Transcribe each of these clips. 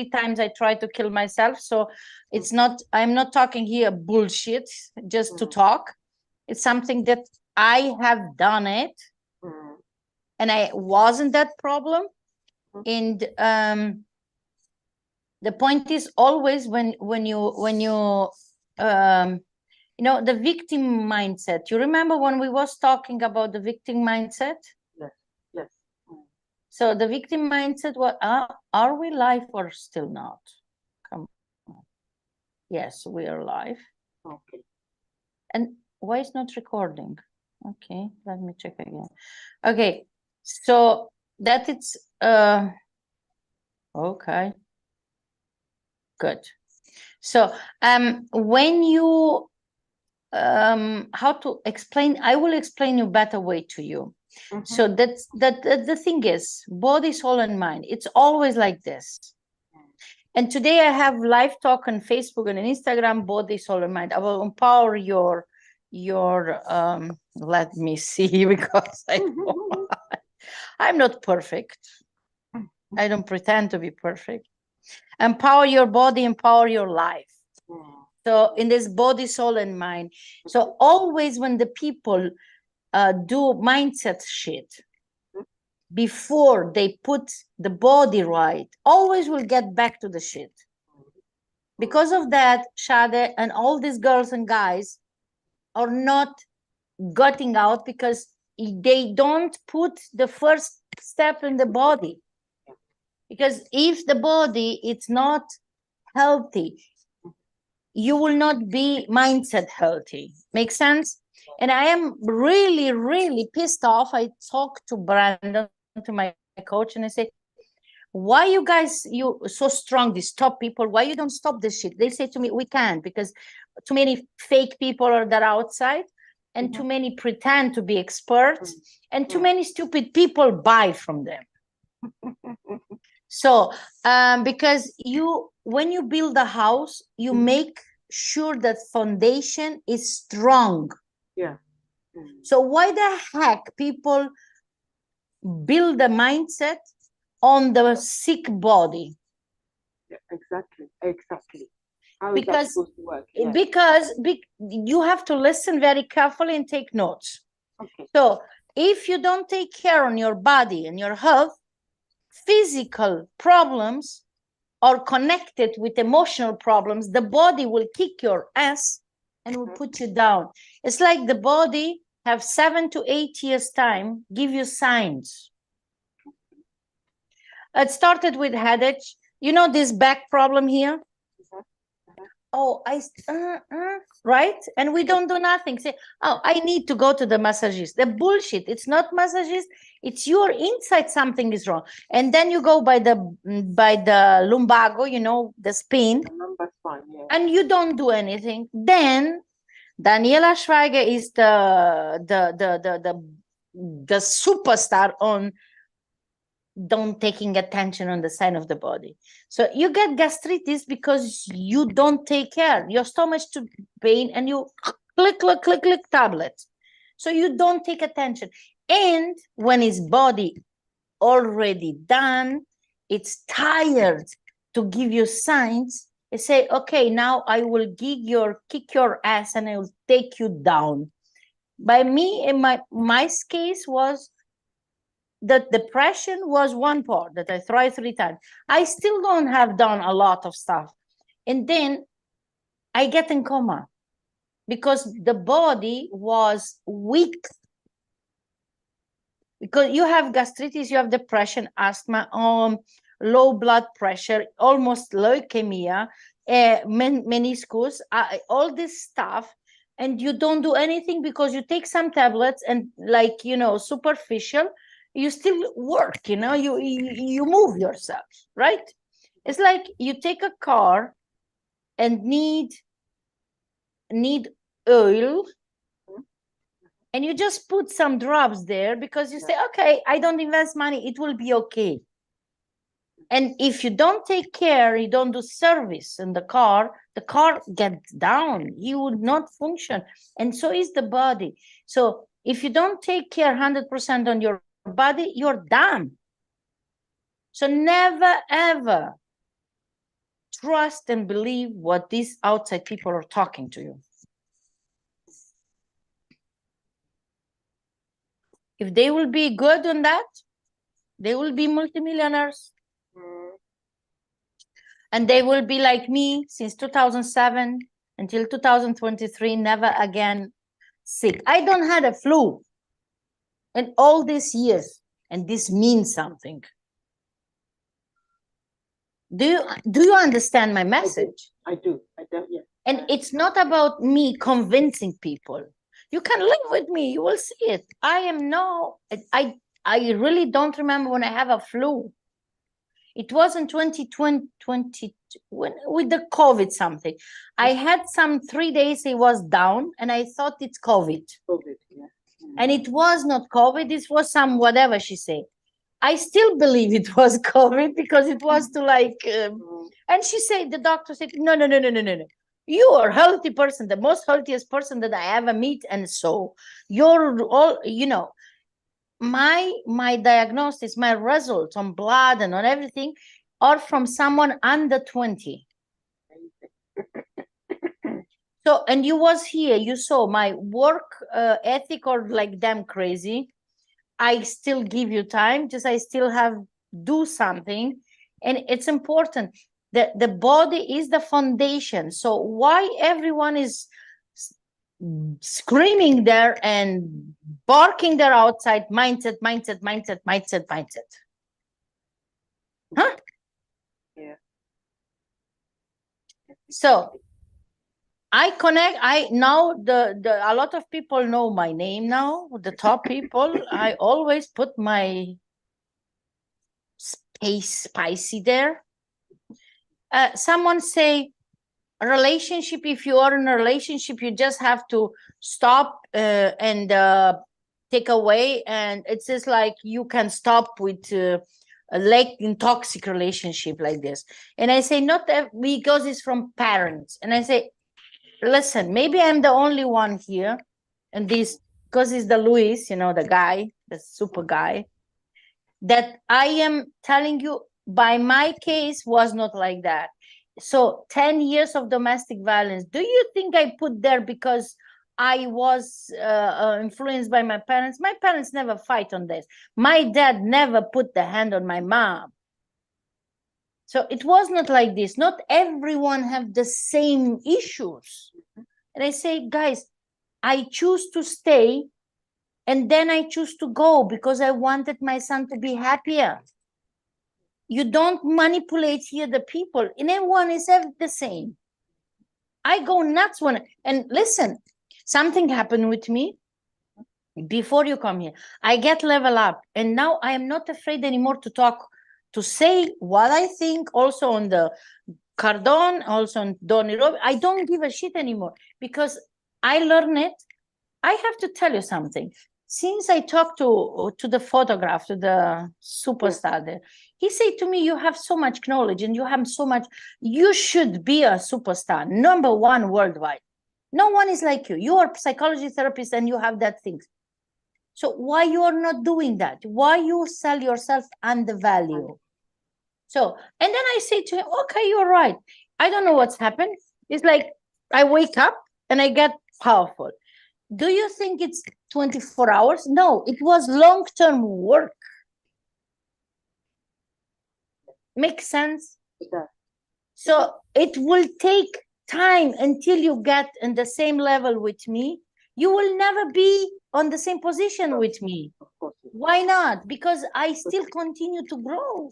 times I tried to kill myself. So it's not, I'm not talking here bullshit just to talk. It's something that I have done it, and I wasn't that problem. And the point is always when you you know, the victim mindset. You remember when we was talking about the victim mindset? Yes, yes. So the victim mindset, what are we live or still not? Come on. Yes, we are live. Okay. And why is not recording? Okay, let me check again. Okay, so that it's okay. Good. So when you how to explain, I will explain you better way to you. So that's the thing is body, soul, and mind. It's always like this. And today I have live talk on Facebook and on Instagram, body, soul, and mind. I will empower your let me see, because I'm not perfect. I don't pretend to be perfect. Empower your body, empower your life. So in this body, soul, and mind. So always when the people do mindset shit before they put the body right, always will get back to the shit. Because of that, Shade and all these girls and guys are not getting out because they don't put the first step in the body. Because if the body is not healthy, you will not be mindset healthy. Make sense? And I am really, really pissed off. I talked to Brandon, to my coach, and I say, why you guys, you so strong, these top people, why you don't stop this shit? They say to me, we can't, because too many fake people are there outside, and too many pretend to be experts, and too many stupid people buy from them. So because when you build a house, you make sure that foundation is strong. Yeah. So why the heck people build a mindset on the sick body? Yeah, exactly. How is that Because supposed to work? Yeah. because you have to listen very carefully and take notes. Okay. So if you don't take care on your body and your health, physical problems are connected with emotional problems. The body will kick your ass and will put you down. It's like the body have 7 to 8 years time, give you signs. It started with headache. You know this back problem here? Oh, right? And we don't do nothing. Say, oh, I need to go to the massagist. The bullshit. It's not massagist. It's your inside something is wrong. And then you go by the lumbago, you know, the spine. That's fine, yeah. And you don't do anything. Then Daniela Schweiger is the superstar on don't taking attention on the sign of the body. So you get gastritis because you don't take care. Your stomach's too pain and you click tablet. So you don't take attention. And when his body already done, it's tired to give you signs. It say, okay, now I will kick your ass and I will take you down. By me, in my case was that depression was one part that I tried 3 times. I still don't have done a lot of stuff. And then I get in coma because the body was weak. Because you have gastritis, you have depression, asthma, low blood pressure, almost leukemia, meniscus, all this stuff. And you don't do anything because you take some tablets and like, you know, superficial, you still work, you know, you move yourself, right? It's like you take a car and need oil, and you just put some drops there because you say, okay, I don't invest money, it will be okay. And if you don't take care, you don't do service in the car gets down, you would not function. And so is the body. So if you don't take care 100% on your body, you're done. So never, ever trust and believe what these outside people are talking to you. If they will be good on that, they will be multimillionaires. And they will be like me since 2007 until 2023, never again sick. I don't had a flu in all these years, and this means something. Do you understand my message? I do. Yeah. And it's not about me convincing people. You can live with me, you will see it. I really don't remember when I have a flu. It was in 2020 with the COVID something. I had some 3 days it was down and I thought it's COVID. COVID, yeah. And it was not COVID, this was some whatever she said. I still believe it was COVID because it was to like, and she said, the doctor said, no. You are a healthy person, the most healthiest person that I ever meet. And so you're all, you know, my diagnosis, my results on blood and on everything are from someone under 20. So, and you was here, you saw my work ethic or like damn crazy. I still give you time, just I still have do something. And it's important that the body is the foundation. So why everyone is screaming there and barking there outside, mindset. Huh? Yeah. So I connect, now a lot of people know my name now, the top people. I always put my spicy there. Someone say, a relationship, if you are in a relationship, you just have to stop and take away. And it's just like you can stop with a toxic relationship like this. And I say, not that, because it's from parents. And I say, listen, maybe I'm the only one here. And this, because it's the Luis, you know, the guy, the super guy, that I am telling you, by my case was not like that. So 10 years of domestic violence, do you think I put there because I was influenced by my parents? My parents never fight on this. My dad never put the hand on my mom. So it was not like this. Not everyone have the same issues. And I say, guys, I choose to stay and then I choose to go because I wanted my son to be happier. You don't manipulate here the people. And everyone is the same. I go nuts when, and listen, something happened with me before you come here. I get level up and now I am not afraid anymore to talk, to say what I think, also on the Cardone, also on Donny Rob. I don't give a shit anymore because I learned it. I have to tell you something. Since I talked to the photograph, to the superstar there, he said to me, you have so much knowledge and you have so much, you should be a superstar, #1 worldwide. No one is like you. You are a psychology therapist and you have that thing. So why you are not doing that? Why you sell yourself undervalue? So, and then I say to him, okay, you're right. I don't know what's happened. It's like I wake up and I get powerful. Do you think it's 24 hours? No, it was long-term work. Makes sense? Yeah. So it will take time until you get in the same level with me. You will never be on the same position with me. Why not? Because I still continue to grow.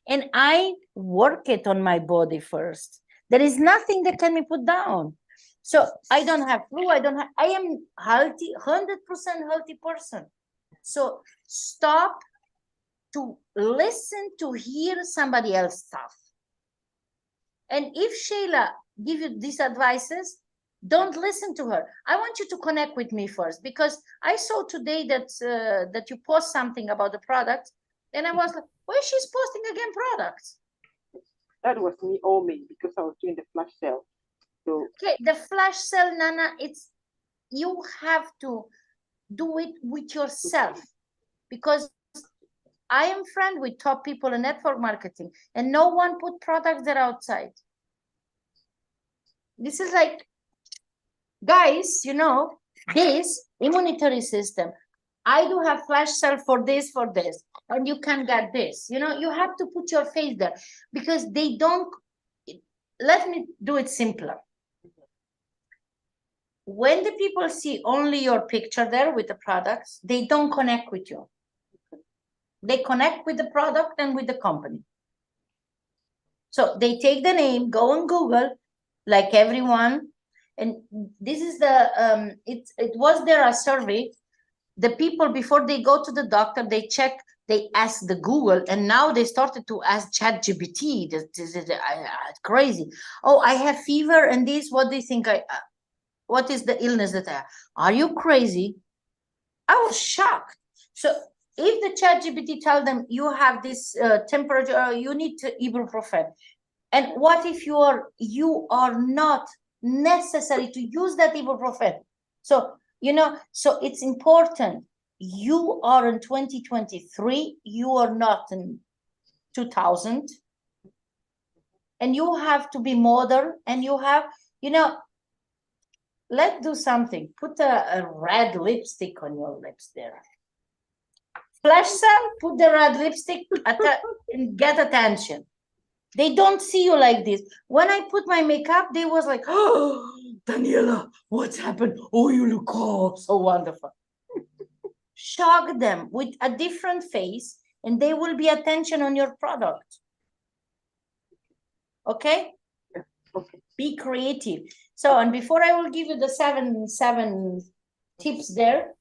And I work it on my body first. There is nothing that can be put down. So I don't have flu. I am healthy, 100% healthy person. So stop to listen to hear somebody else's stuff. And if Sheila give you these advices, don't listen to her. I want you to connect with me first, because I saw today that that you post something about the product, and I was like, why she's posting again products? That was me, because I was doing the flash sale. So okay, the flash sale, Nana, it's, you have to do it with yourself, because I am friend with top people in network marketing, and no one put products there outside. This is like, guys, you know, this immunity system, I do have flash cell for this, and you can get this. You know, you have to put your face there because they don't. Let me do it simpler. When the people see only your picture there with the products, they don't connect with you. They connect with the product and with the company. So they take the name, go on Google, like everyone, and this is the it was there a survey. The people, before they go to the doctor, they check, they ask the Google, and now they started to ask ChatGPT. This is crazy. Oh, I have fever and this. What do you think? What is the illness that I have? Are you crazy? I was shocked. So if the ChatGPT tell them you have this temperature, you need ibuprofen, and what if you are not necessary to use that ibuprofen? So you know, so it's important. You are in 2023. You are not in 2000, and you have to be modern. And you have, you know, let's do something. Put a red lipstick on your lips there. Flash cell, put the red lipstick and get attention. They don't see you like this. When I put my makeup, they was like, oh, Daniela, what's happened? Oh, you look so wonderful. Shock them with a different face, and they will be attention on your product. Okay? Yeah. Okay. Be creative. So, and before I will give you the seven tips there,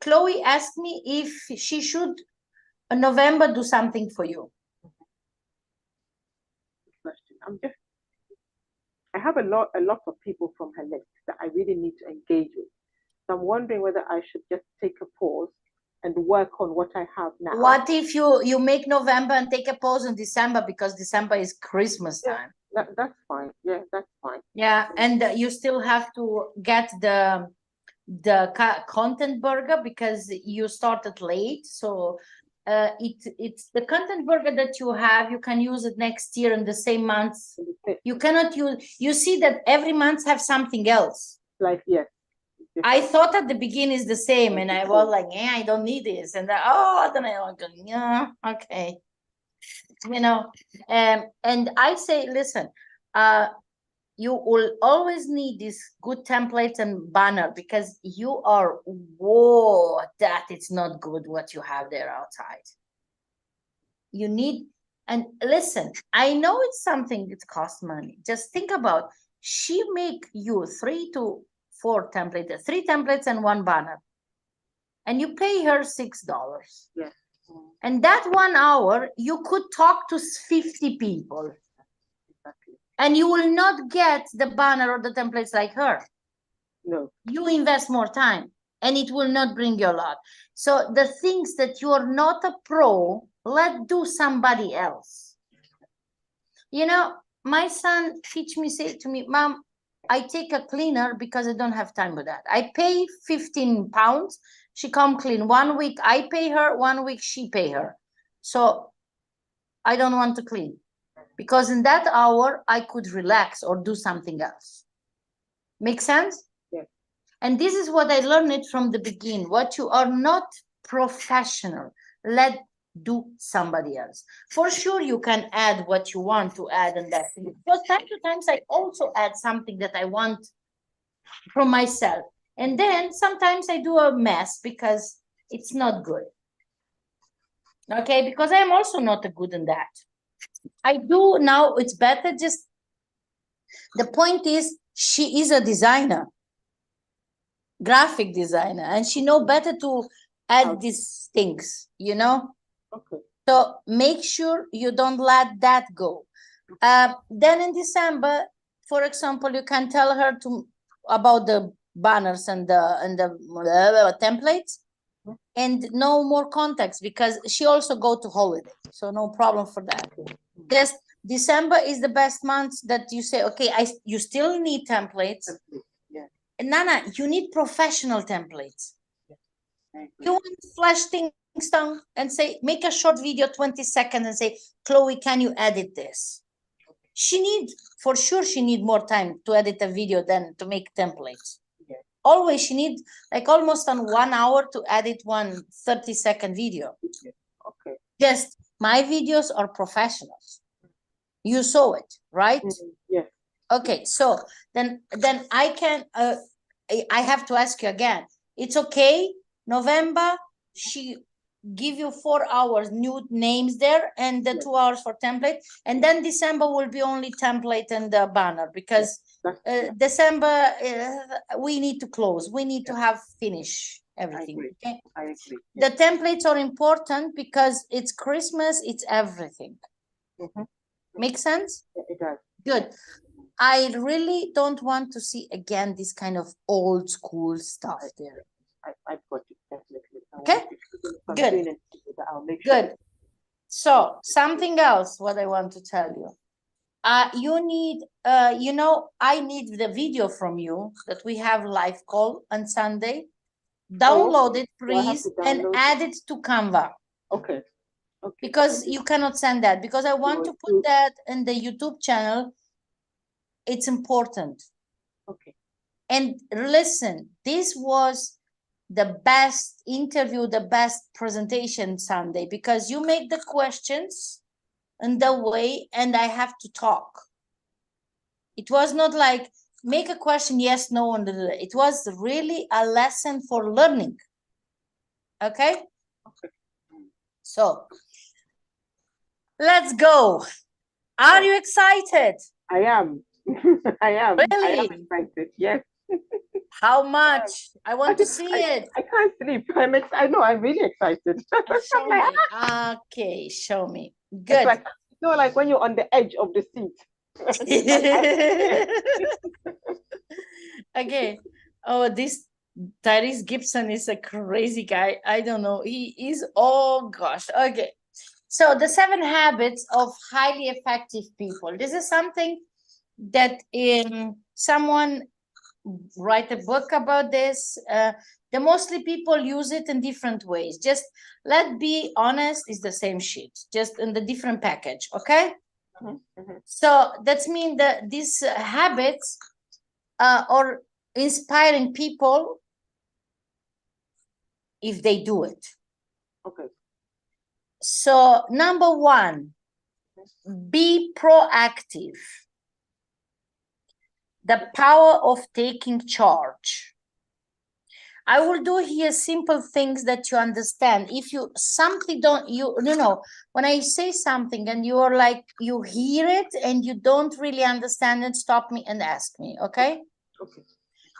Chloe asked me if she should in November do something for you. I have a lot of people from her list that I really need to engage with. So I'm wondering whether I should just take a pause and work on what I have now. What if you make November and take a pause in December, because December is Christmas time? That's fine. Yeah, that's fine. Yeah, and you still have to get the content burger because you started late. So it's the content burger that you have. You can use it next year in the same month. You cannot use. You see that every month have something else. Like, yes. I thought at the beginning is the same, and I was like, yeah, I don't need this, and I don't know, yeah, okay, you know, and I say, listen, you will always need these good templates and banner, because you are, whoa, that it's not good what you have there outside. You need, and listen, I know it's something that costs money. Just think about, she make you 3 to 4 templates, 3 templates and 1 banner, and you pay her $6. Yeah. And that 1 hour, you could talk to 50 people. Exactly. And you will not get the banner or the templates like her. No. You invest more time, and it will not bring you a lot. So the things that you are not a pro, let do somebody else. You know, my son teach me, say to me, Mom, I take a cleaner because I don't have time with that. I pay 15 pounds. She come clean. 1 week I pay her, 1 week she pay her. So I don't want to clean, because in that hour I could relax or do something else. Make sense? Yes. And this is what I learned it from the beginning. What you are not professional, let do somebody else. For sure, you can add what you want to add in that thing. Because time to times I also add something that I want from myself. And then sometimes I do a mess because it's not good. Okay, because I'm also not a good in that. I do now, it's better. Just the point is, she is a designer, graphic designer, and she know better to add these things, you know. Okay. So make sure you don't let that go. Then in December, for example, you can tell her about the banners and the templates, and no more contacts, because she also go to holiday, so no problem for that. Just December is the best month that you say, okay, you still need templates. Yeah. Nana, you need professional templates. You want flash thing down and say, make a short video, 20 seconds, and say, Chloe, can you edit this? For sure, she need more time to edit a video than to make templates. Yeah. Always she need like almost on 1 hour to edit one 30-second video. Yeah. Okay. Just my videos are professionals. You saw it, right? Yes. Okay, so then I can I have to ask you again. It's okay, November, she give you 4 hours new names there and the 2 hours for template, and then December will be only template and the banner, because December we need to close, we need to have finish everything. Okay, I agree. The templates are important because it's Christmas, it's everything. Make sense? Yeah, it does. Good. I really don't want to see again this kind of old school stuff there. I've got it, definitely. Okay, good. I'll make sure. Good. So something else what I want to tell you. You need, you know, I need the video from you that we have live call on Sunday. Download it, please, and add it to Canva. Okay. Okay. Because you cannot send that, because I want to put that in the YouTube channel. It's important. Okay. And listen, this was the best interview, the best presentation Sunday, because you make the questions in the way and I have to talk. It was not like make a question, yes, no, and it was really a lesson for learning. Okay? Okay. So let's go. Are you excited? I am. I am. Really? I am excited. Yes. How much? I want to see it. I can't sleep. I know. I'm really excited. Show me. Okay, show me. Good. Like, like when you're on the edge of the seat. Okay. Oh, this Tyrese Gibson is a crazy guy. I don't know. He is. Oh gosh. Okay. So the 7 habits of highly effective people. This is something that someone write a book about this. The mostly people use it in different ways. Just let's be honest, it's the same shit, just in the different package. Okay. So that's mean that these habits are inspiring people if they do it. Okay. So number 1, be proactive. The power of taking charge. I will do here simple things that you understand. If you something don't, you know, when I say something and you are like, you hear it and you don't really understand it, stop me and ask me, okay? Okay.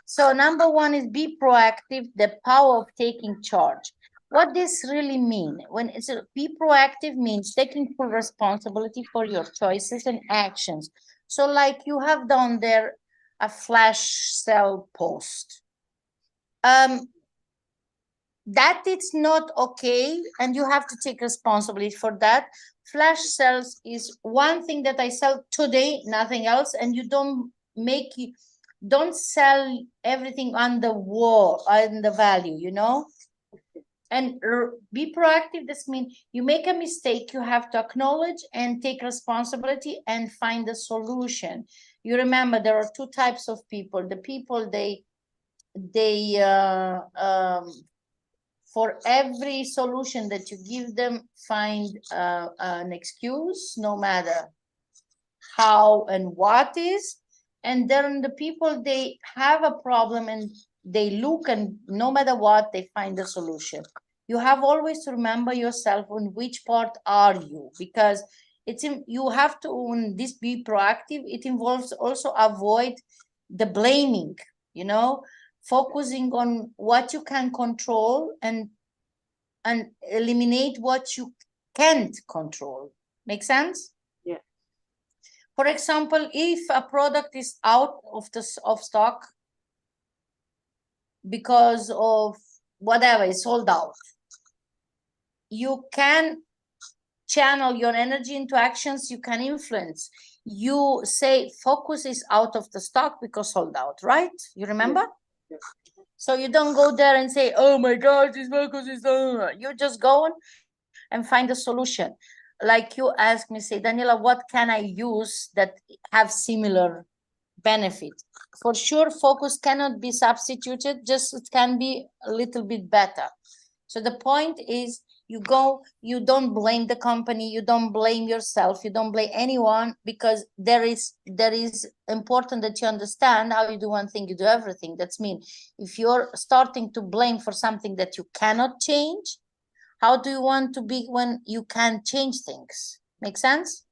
So number 1 is be proactive, the power of taking charge. What this really mean? When it's be proactive means taking full responsibility for your choices and actions. So like you have done there a flash sale post. That it's not okay, and you have to take responsibility for that. Flash sales is one thing that I sell today, nothing else, and you don't sell everything on the wall, on the value, you know. And be proactive. This means you make a mistake, you have to acknowledge and take responsibility and find a solution. You remember there are 2 types of people. The people they for every solution that you give them, find an excuse, no matter how and what is. And then the people, they have a problem and they look, and no matter what, they find a solution. You have always to remember yourself on which part are you, because you have to, when this be proactive, it involves also avoid the blaming, you know, focusing on what you can control and eliminate what you can't control. Make sense? Yeah. For example, if a product is out of stock because of whatever, it's sold out, you can channel your energy into actions you can influence. You say focus is out of the stock because sold out, right? You remember? Yes. So you don't go there and say, oh my God, this focus is on. You just go on and find a solution. Like you asked me, say, Daniela, what can I use that have similar benefit? For sure, focus cannot be substituted, just it can be a little bit better. So the point is, you don't blame the company, you don't blame yourself, you don't blame anyone, because there is important that you understand how you do one thing, you do everything. That's mean if you're starting to blame for something that you cannot change, how do you want to be when you can't change things? Make sense?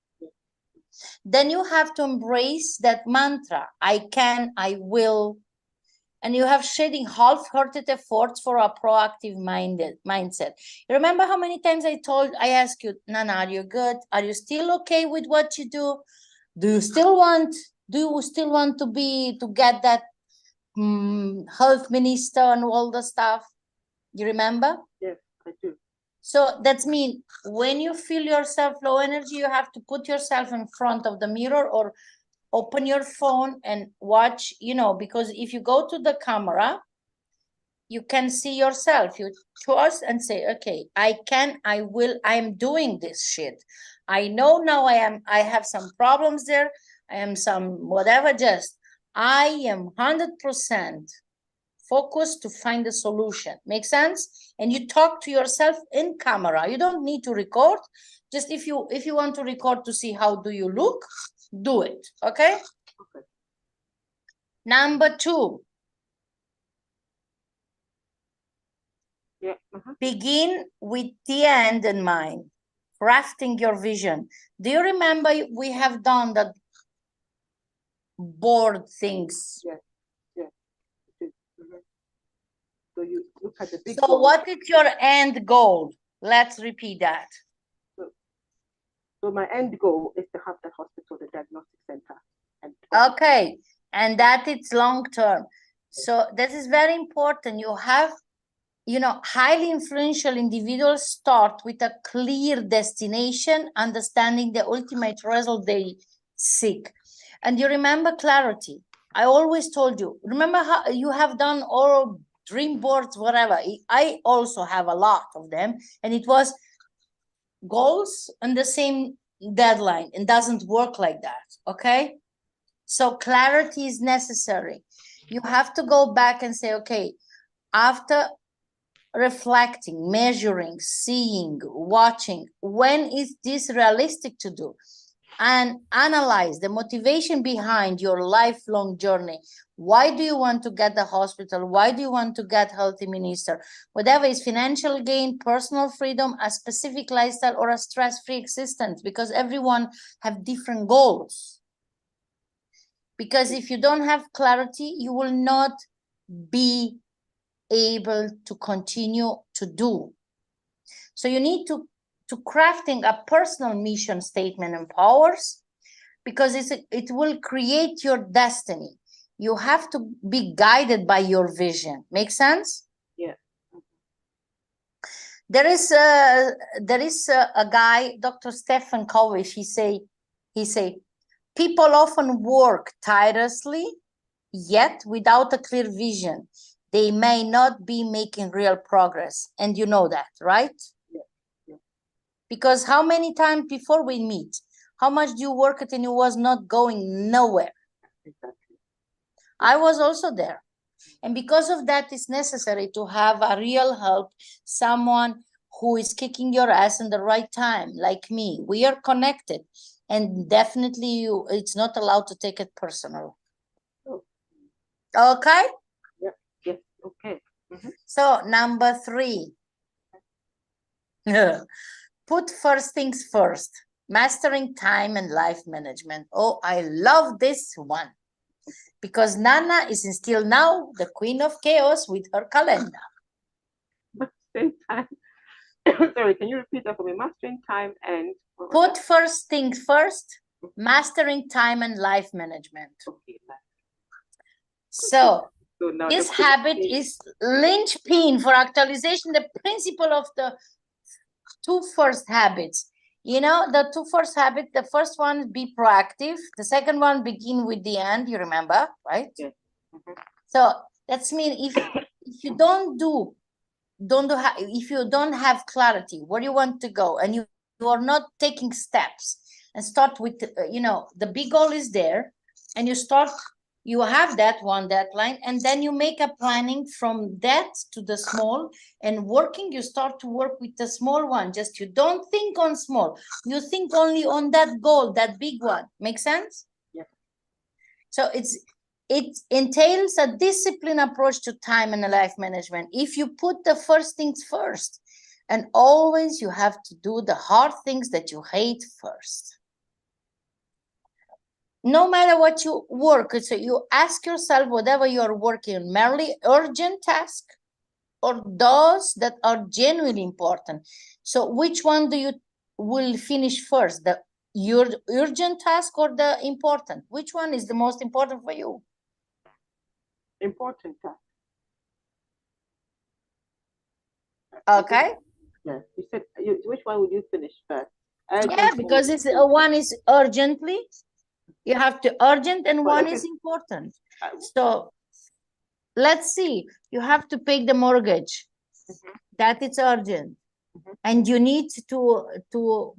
Then you have to embrace that mantra, I can, I will, and you have shedding half-hearted efforts for a proactive mindset. You remember how many times I asked you, Nana, are you good? Are you still okay with what you do? Do you still want to get that health minister and all the stuff? You remember? Yes, I do. So that's mean when you feel yourself low energy, you have to put yourself in front of the mirror or open your phone and watch, because if you go to the camera, you can see yourself. You choose and say, okay, I can, I will, I'm doing this shit. I know now I have some problems there. I am some whatever, just I am 100% focused to find a solution. Make sense? And you talk to yourself in camera. You don't need to record. Just if you want to record to see how do you look, do it. Okay? Okay. Number 2. Yeah. Begin with the end in mind. Crafting your vision. Do you remember we have done the board things? Yes. Yes. So you look at the big So goal. what is your end goal? Let's repeat that. So my end goal is to have the hospital, the diagnostic center. Okay, and that it's long term. So this is very important. You have, highly influential individuals start with a clear destination, understanding the ultimate result they seek. And you remember clarity. I always told you, remember how you have done all dream boards, whatever. I also have a lot of them, and it was goals on the same deadline, and doesn't work like that. Okay, so clarity is necessary. You have to go back and say, okay, after reflecting, measuring, seeing, watching, when is this realistic to do? And analyze the motivation behind your lifelong journey. Why do you want to get the hospital? Why do you want to get healthy minister? Whatever is financial gain, personal freedom, a specific lifestyle, or a stress-free existence, because everyone have different goals. Because if you don't have clarity, you will not be able to continue to do. So you need to crafting a personal mission statement empowers, because it will create your destiny. You have to be guided by your vision. Make sense? Yeah. There is a guy, Dr. Stephen Covey. He say people often work tirelessly, yet without a clear vision, they may not be making real progress. And you know that, right? Yeah. Because how many times before we meet, how much do you work it and you was not going nowhere? Exactly. I was also there. And because of that, it's necessary to have a real help, someone who is kicking your ass in the right time, like me. We are connected, and definitely it's not allowed to take it personal. Oh. Okay? Yeah. Yes. Okay. So number 3, put first things first, mastering time and life management. Oh, I love this one, because Nana is still now the queen of chaos with her calendar. Mastering time. Sorry, can you repeat that for me? Mastering time and put first things first, mastering time and life management. Okay. So now this habit is linchpin for actualization, the principle of the 2 first habits. The 2 first habits, the first one, be proactive. The second one, begin with the end. You remember, right? Yes. So that's mean if if you if you don't have clarity where you want to go, and you are not taking steps and start with, the big goal is there, and you have that one deadline, and then you make a planning from that to the small, and you start to work with the small one. Just you don't think on small, you think only on that goal, that big one. Make sense? Yeah. So it entails a disciplined approach to time and life management. If you put the first things first, and always you have to do the hard things that you hate first. No matter what you work, so you ask yourself, whatever you're working, merely urgent task or those that are genuinely important. So which one will finish first, your urgent task or the important? Which one is the most important for you? Important task. Okay. Yeah, you said which one would you finish first? Yeah, because one is urgently, you have to urgent, and one is important. So let's see, you have to pay the mortgage. That it's urgent. And you need to do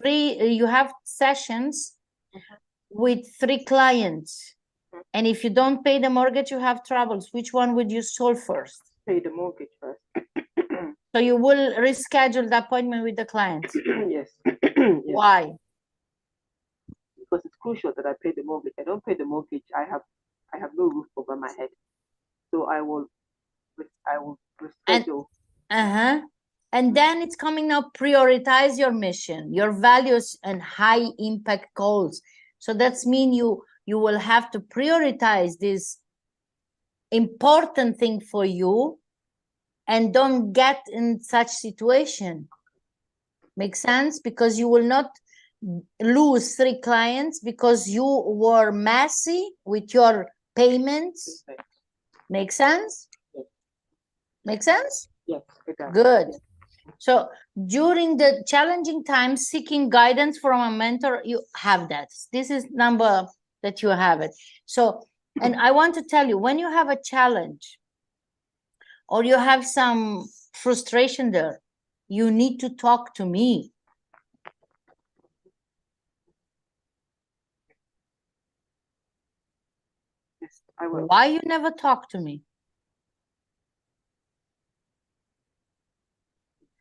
you have sessions with 3 clients. And if you don't pay the mortgage, you have troubles. Which one would you solve first? Pay the mortgage first. So you will reschedule the appointment with the client. Yes. Yes. Why? Because it's crucial that I pay the mortgage. I don't pay the mortgage, I have no roof over my head. So I will reschedule. And then it's coming now, prioritize your mission, your values, and high impact goals. So that's mean you will have to prioritize this important thing for you, and don't get in such situation. Make sense? Because you will not lose 3 clients because you were messy with your payments. Make sense? Yes. Make sense? Yes, it does. Good. So during the challenging times, seeking guidance from a mentor, you have that. This is number that you have it. So, and I want to tell you, when you have a challenge or you have some frustration there, you need to talk to me. Yes, I will. Why you never talk to me?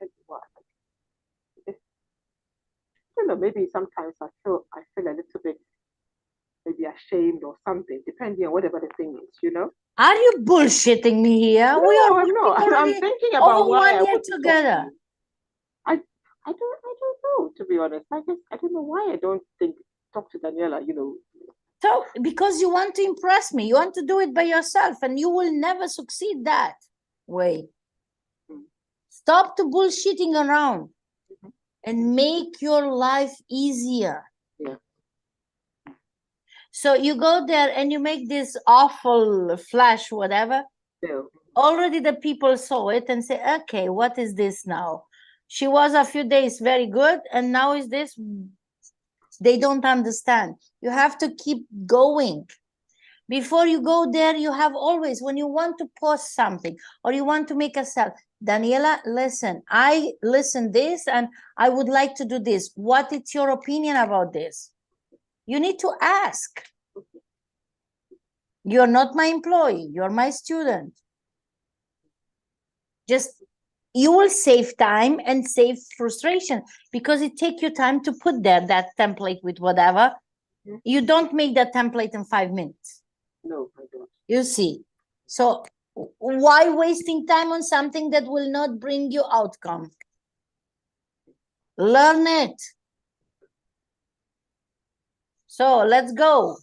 I don't know, maybe sometimes I feel a little bit maybe ashamed or something, depending on whatever the thing is, Are you bullshitting me here? No, we are I'm not. I'm thinking about over why 1 year together. I don't know, to be honest. I don't know why I don't talk to Daniela, So because you want to impress me, you want to do it by yourself, and you will never succeed that way. Stop the bullshitting around and make your life easier. Yeah. So you go there and you make this awful flash, whatever. Yeah. Already the people saw it and say, okay, what is this now? She was a few days very good, and now is this? They don't understand. You have to keep going. Before you go there, you have always, when you want to post something or you want to make a sell, Daniela, listen, I listen this and I would like to do this. What is your opinion about this? You need to ask. You're not my employee. You're my student. Just, you will save time and save frustration because it takes you time to put there that template with whatever. You don't make that template in 5 minutes. No, I don't. You see. So why wasting time on something that will not bring you outcome? Learn it. So let's go.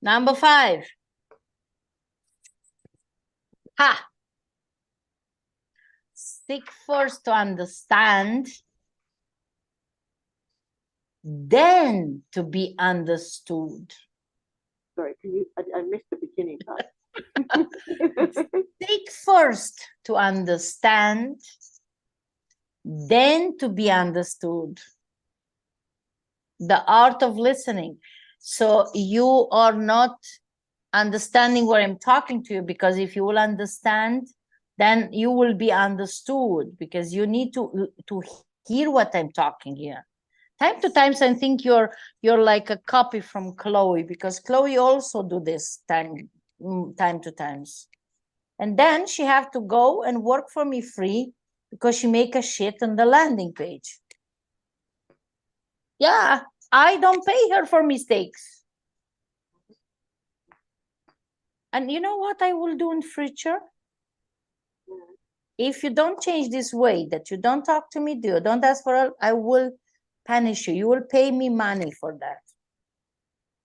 Number 5. Seek first to understand, then to be understood. Sorry, I missed the beginning part. Seek first to understand, then to be understood. The art of listening. So you are not understanding what I'm talking to you, because if you will understand, then you will be understood, because you need to hear what I'm talking here. Time to times, I think you're like a copy from Chloe, because Chloe also do this time to times. And then she have to go and work for me free because she make a shit on the landing page. Yeah, I don't pay her for mistakes. And you know what I will do in future? If you don't change this way, that you don't talk to me, you don't ask for help, I will punish you. You will pay me money for that.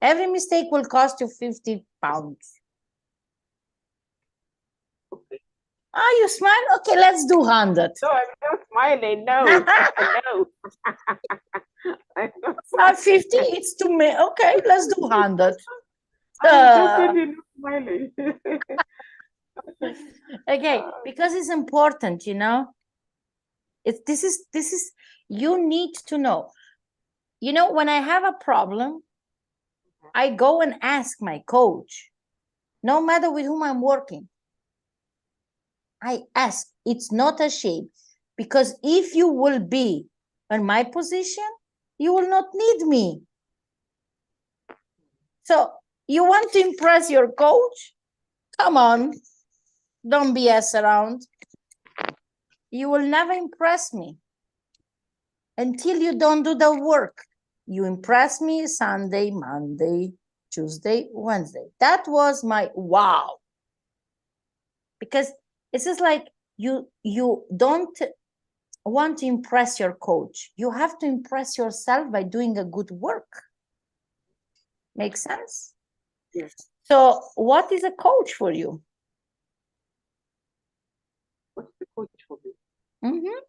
Every mistake will cost you 50 pounds. Okay. Ah, you smile? Okay, let's do 100. No, I'm not smiling. No, no. I'm not Not 50, it's too many. Okay, let's do 100. I'm definitely not smiling. Okay, because it's important, you know. This is you need to know. You know, when I have a problem, I go and ask my coach, no matter with whom I'm working. I ask, it's not a shame, because if you will be in my position, you will not need me. So you want to impress your coach? Come on, don't BS around. You will never impress me until you don't do the work. You impress me Sunday, Monday, Tuesday, Wednesday. That was my wow. Because it's just like you don't want to impress your coach. You have to impress yourself by doing a good work. Make sense? Yes. So what is a coach for you? What's the coach for me? Mm-hmm.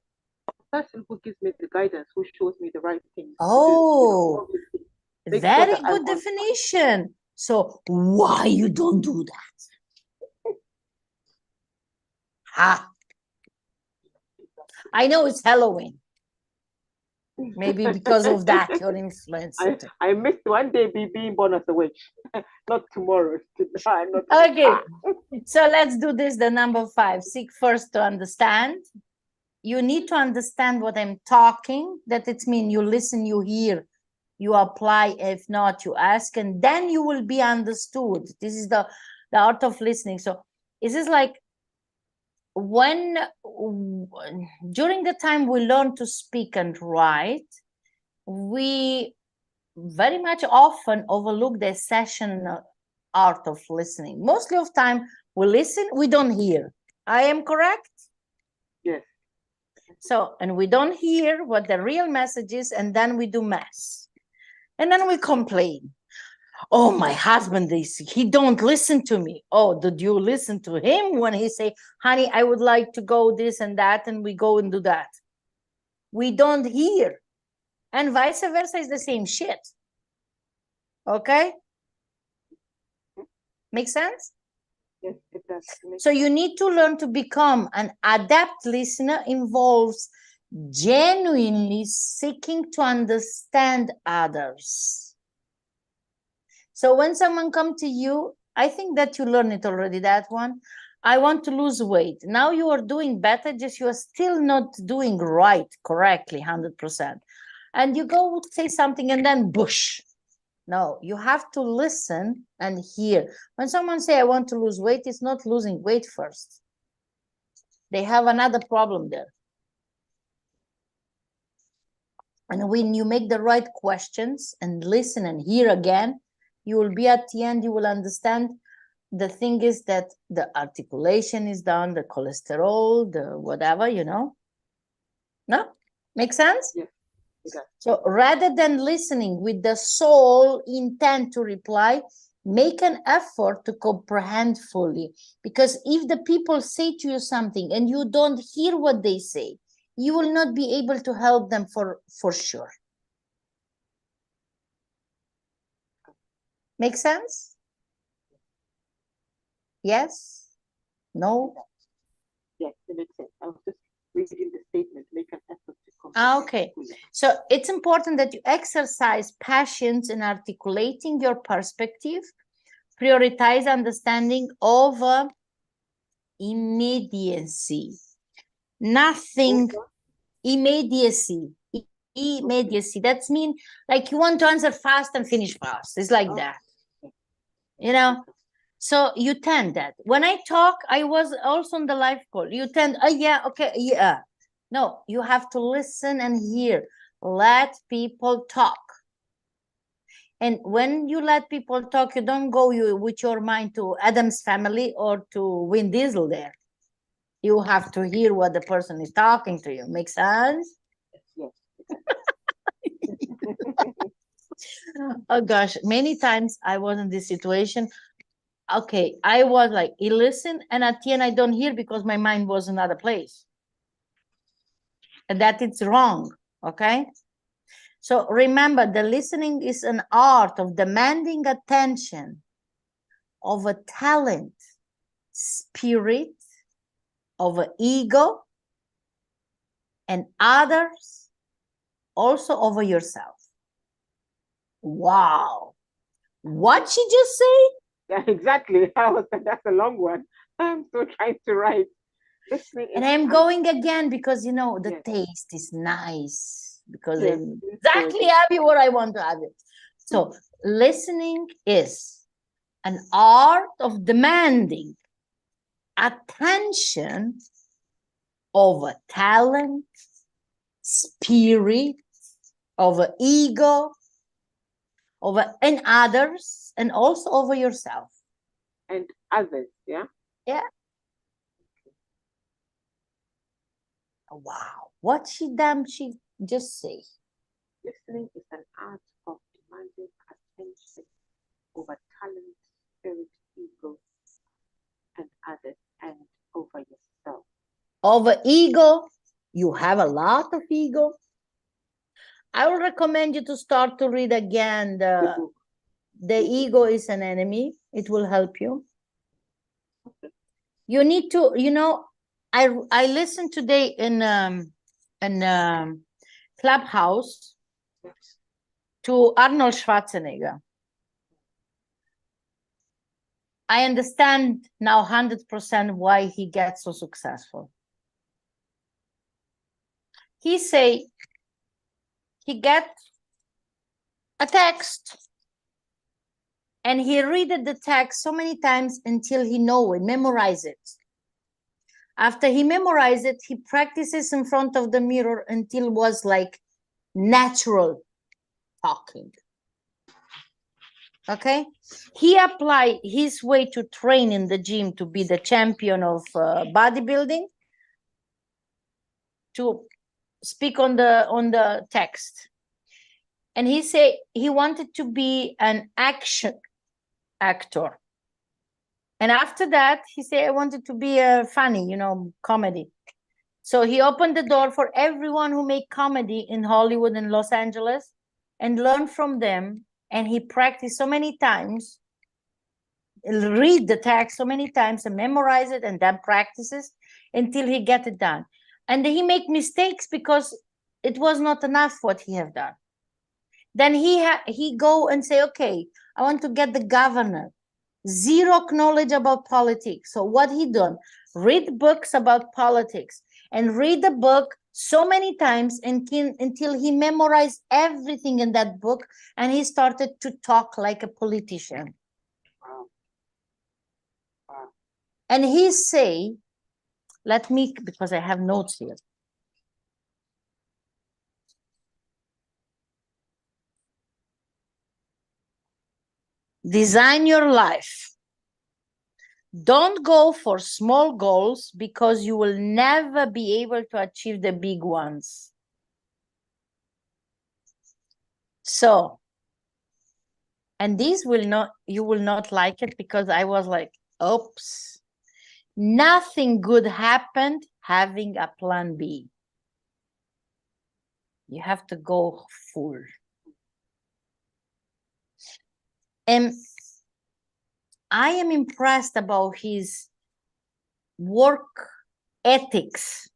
A person who gives me the guidance, who shows me the right things. Oh, to do, very good definition. So why you don't do that? Ha! I know it's Halloween. Maybe because of that, you're influenced. I missed one day being born as a witch. Not tomorrow. Okay, so let's do this, the number 5. Seek first to understand. You need to understand what I'm talking, that it means you listen, you hear, you apply. If not, you ask, and then you will be understood. This is the art of listening. So is this like when during the time we learn to speak and write, we very much often overlook the session art of listening. Mostly of time we listen, we don't hear. I am correct? Yes. So, and we don't hear what the real message is, and then we do mess. And then we complain. Oh, my husband, he don't listen to me. Oh, did you listen to him when he say, honey, I would like to go this and that, and we go and do that? We don't hear. And vice versa is the same shit. Okay? Make sense? Yes, it does. So you need to learn to become an adept listener. Involves genuinely seeking to understand others. So when someone comes to you, I think that you learned it already, that one. I want to lose weight. Now you are doing better, just you are still not doing right, correctly, 100%. And you go say something and then bush. No, you have to listen and hear. When someone say, I want to lose weight, it's not losing weight first. They have another problem there. And when you make the right questions and listen and hear again, you will be at the end, you will understand. The thing is that the articulation is done, the cholesterol, the whatever, you know. No? Make sense? Yes. Okay. So rather than listening with the sole intent to reply, make an effort to comprehend fully. Because if the people say to you something and you don't hear what they say, you will not be able to help them for sure. Make sense? Yes? No? Yes, it makes sense. I was just reading the statement, make an effort to comprehend. Okay, so it's important that you exercise patience in articulating your perspective prioritize understanding over immediacy. Nothing, immediacy. Immediacy. That's mean like you want to answer fast and finish fast. It's like that. You know? So you tend that. When I talk, I was also on the live call. You tend, oh yeah, okay, yeah. No, you have to listen and hear. Let people talk. And when you let people talk, you don't go with your mind to Adam's Family or to Vin Diesel there. You have to hear what the person is talking to you. Make sense? Yes. Oh gosh, many times I was in this situation. Okay, I was like, he listened, and at the end I don't hear because my mind was in another place. And that it's wrong, okay? So remember, the listening is an art of demanding attention, of a talent, spirit, of an ego, and others, also over yourself. Wow. What she just say? Yeah, exactly. That's a long one. I'm still trying to write. And I'm going again because, you know, the Yes. taste is nice because Yes, I'm it's exactly good. have you what I want to have it. So listening is an art of demanding attention over talent, spirit, over ego, over and others, and also over yourself. And others, yeah? Yeah. Wow. What she just say? Listening is an art of demanding attention over talent, spirit, ego, and others, and over yourself. Over ego, you have a lot of ego. I will recommend you to start to read again the Ego is an Enemy. It will help you. You need to, you know, I listened today in Clubhouse to Arnold Schwarzenegger. I understand now 100% why he gets so successful. He say he get a text and he read the text so many times until he know it, memorize it. After he memorized it, he practices in front of the mirror until it was like natural talking. Okay, he applied his way to train in the gym to be the champion of bodybuilding, to speak on the text. And he said he wanted to be an action actor. And after that, he said, I wanted to be a funny, you know, comedy. So he opened the door for everyone who make comedy in Hollywood and Los Angeles and learn from them. And he practiced so many times, read the text so many times and memorize it and then practices until he get it done. And he make mistakes because it was not enough what he have done. Then he go and say, okay, I want to get the governor. Zero knowledge about politics. So what he done? Read books about politics and read the book so many times until he memorized everything in that book and he started to talk like a politician. Wow. Wow. And he say, let me, because I have notes here. Design your life. Don't go for small goals because you will never be able to achieve the big ones. So, and these will not, you will not like it because I was like, oops, nothing good happened having a plan B. You have to go full. And I am impressed about his work ethics.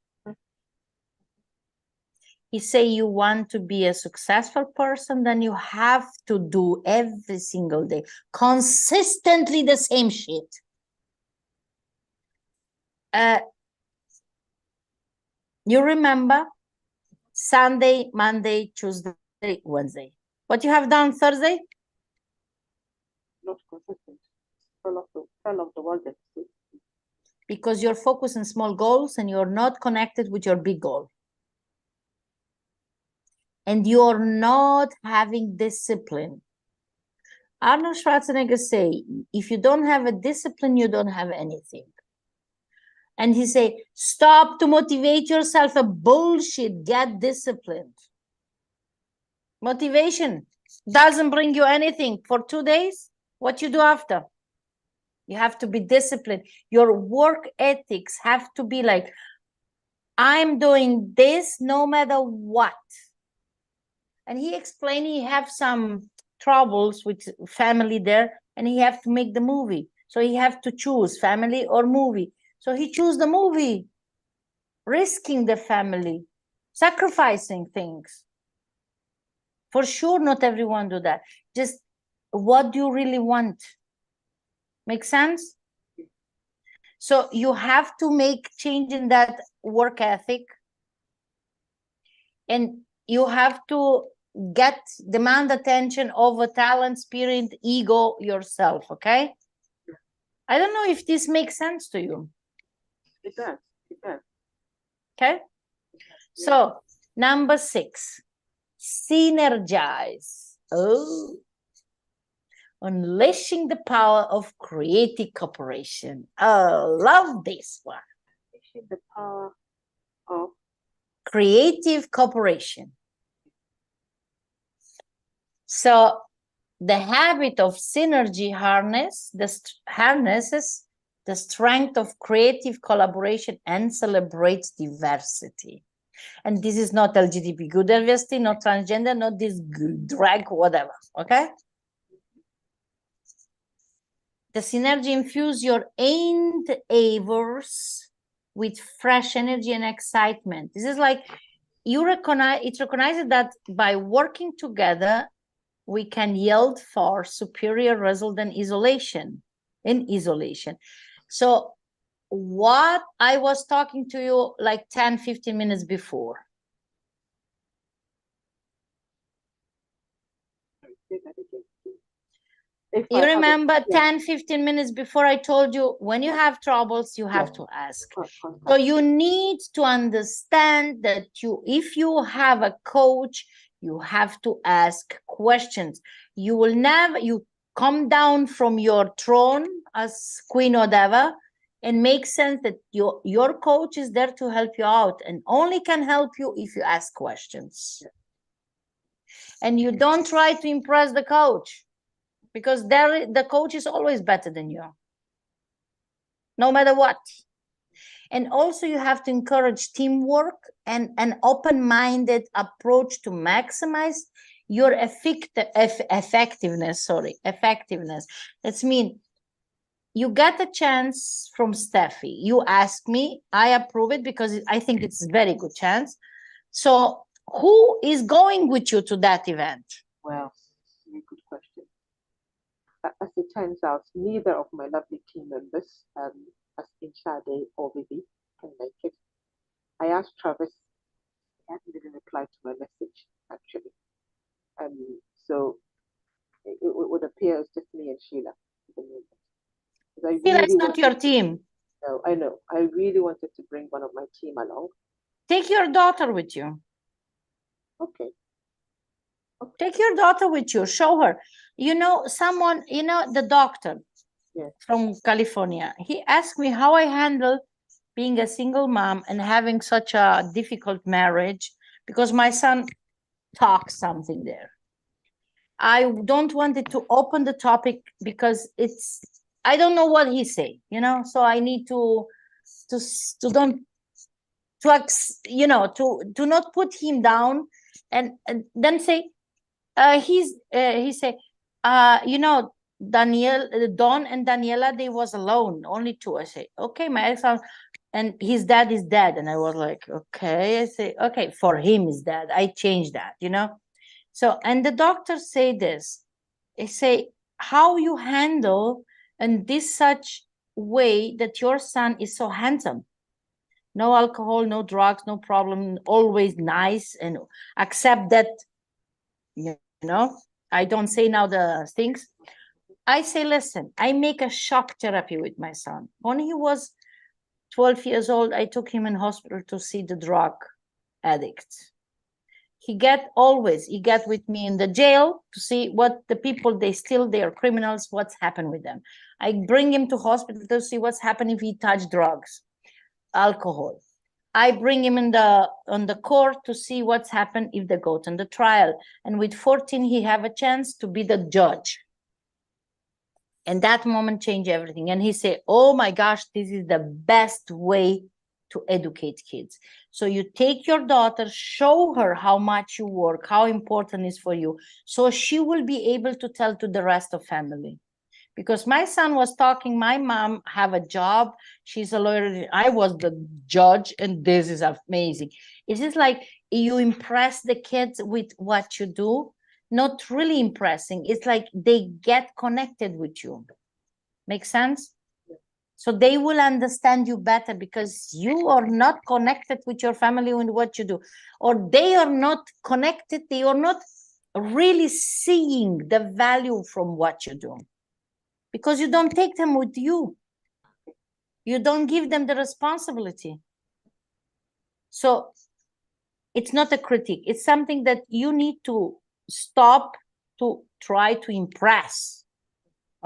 He say you want to be a successful person, then you have to do every single day, consistently the same shit. You remember Sunday, Monday, Tuesday, Wednesday. What you have done Thursday? Not consistent. Fell off the wall. Because you're focused on small goals and you're not connected with your big goal. And you're not having discipline. Arnold Schwarzenegger say, if you don't have a discipline, you don't have anything. And he say, stop to motivate yourself, a bullshit, get disciplined. Motivation doesn't bring you anything for 2 days. What you do after? You have to be disciplined. Your work ethics have to be like, I'm doing this no matter what. And he explained he have some troubles with family there, and he have to make the movie. So he have to choose family or movie. So he choose the movie, risking the family, sacrificing things. For sure, not everyone do that. Just what do you really want? Make sense? So you have to make change in that work ethic. And you have to demand attention over talent, spirit, ego, yourself, okay? I don't know if this makes sense to you. It does. It does. Okay? So, number 6, synergize. Oh, unleashing the power of creative cooperation. Oh, love this one. Unleashing the power of creative cooperation. So, the habit of synergy harnesses the strength of creative collaboration and celebrates diversity. And this is not LGBTQ diversity, not transgender, not this drag, whatever, okay? The synergy infuse your endeavors with fresh energy and excitement. This is like, it recognizes that by working together, we can yield far superior result than isolation. So what I was talking to you like 10-15 minutes before. You remember 10-15 minutes before I told you, when you have troubles, you have to ask. So you need to understand that if you have a coach, you have to ask questions. You come down from your throne as queen or whatever, and make sense that your coach is there to help you out, and only can help you if you ask questions. And you don't try to impress the coach, because the coach is always better than you, no matter what. And also you have to encourage teamwork and an open-minded approach to maximize your effectiveness. That's mean you get a chance from Steffi. You ask me, I approve it because I think it's a very good chance. So who is going with you to that event? Well, very good question. As it turns out, neither of my lovely team members, as in Sade or Vivi, can make it. I asked Travis, he hasn't even replied to my message, actually. So it would appear it's just me and Sheila at the moment. Sheila is not your team. No, I know. I really wanted to bring one of my team along. Take your daughter with you. Okay. Take your daughter with you. Show her. The doctor from California, he asked me how I handle being a single mom and having such a difficult marriage, because my son talks something there. I don't want it to open the topic because I don't know what he say, so I need to not put him down and then say, he say, Don and Daniela, they was alone, only two. I say, okay, my son, and his dad is dead. And I was like, okay. I say, okay, for him is dead. I changed that, you know. So, and the doctors say this. They say, how you handle in this such way that your son is so handsome. No alcohol, no drugs, no problem, always nice, and accept that, you know. I don't say now the things. I say, listen, I make a shock therapy with my son. When he was 12 years old, I took him in hospital to see the drug addicts. He get with me in the jail to see what the people, they are criminals, what's happened with them. I bring him to hospital to see what's happened if he touch drugs, alcohol. I bring him on the court to see what's happened if they go to the trial. And with 14, he have a chance to be the judge. And that moment changed everything. And he said, oh my gosh, this is the best way to educate kids. So you take your daughter, show her how much you work, how important it is for you. So she will be able to tell to the rest of family. Because my son was talking, my mom have a job, she's a lawyer, I was the judge, and this is amazing. It's just like you impress the kids with what you do, not really impressing. It's like they get connected with you. Make sense? So they will understand you better because you are not connected with your family and what you do, or they are not connected. They are not really seeing the value from what you do because you don't take them with you. You don't give them the responsibility. So it's not a critique. It's something that you need to stop to try to impress.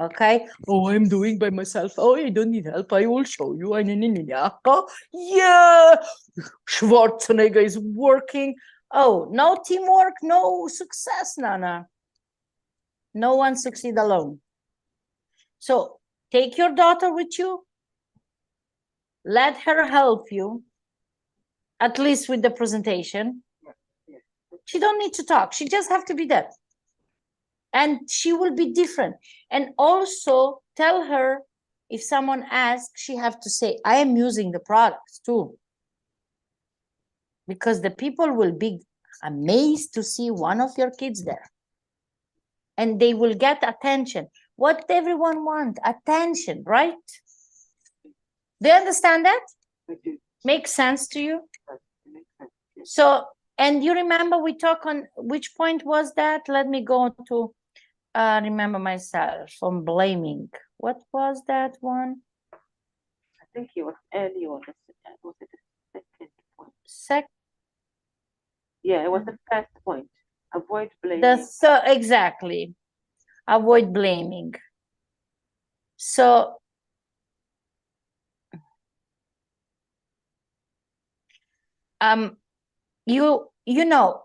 Okay. Oh, I'm doing by myself. Oh, I don't need help. I will show you. Oh, yeah. Schwarzenegger is working. Oh, no teamwork, no success, Nana. No one succeeds alone. So take your daughter with you. Let her help you, at least with the presentation. She don't need to talk. She just have to be there. And she will be different. And also tell her, if someone asks, she have to say, I am using the products too. Because the people will be amazed to see one of your kids there. And they will get attention. What everyone wants, attention, right? Do you understand that? Makes sense to you? So, and you remember we talk on, which point was that? Let me go to remember myself on blaming. What was that one? I think it was early on. Was it the second point? Yeah, it was the first point. Avoid blaming. Exactly. Avoid blaming. So you know,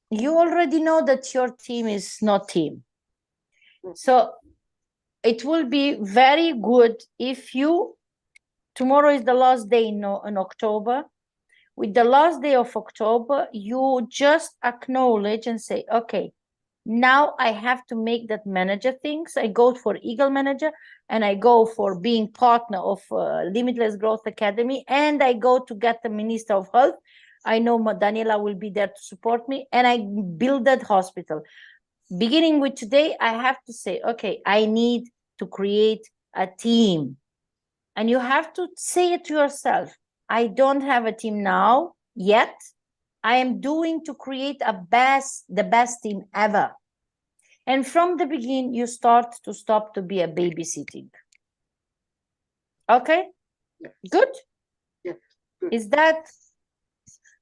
you already know that your team is not team. So it will be very good if you, tomorrow is the last day in October. With the last day of October, you just acknowledge and say, okay, now I have to make that manager things. I go for Eagle Manager and I go for being partner of Limitless Growth Academy, and I go to get the Minister of Health. I know Daniela will be there to support me, and I build that hospital. Beginning with today, I have to say, okay, I need to create a team. And you have to say it to yourself. I don't have a team now yet. I am doing to create the best team ever. And from the beginning, you start to stop to be a babysitting. Okay? Yes. Good? Yes. Good. Is that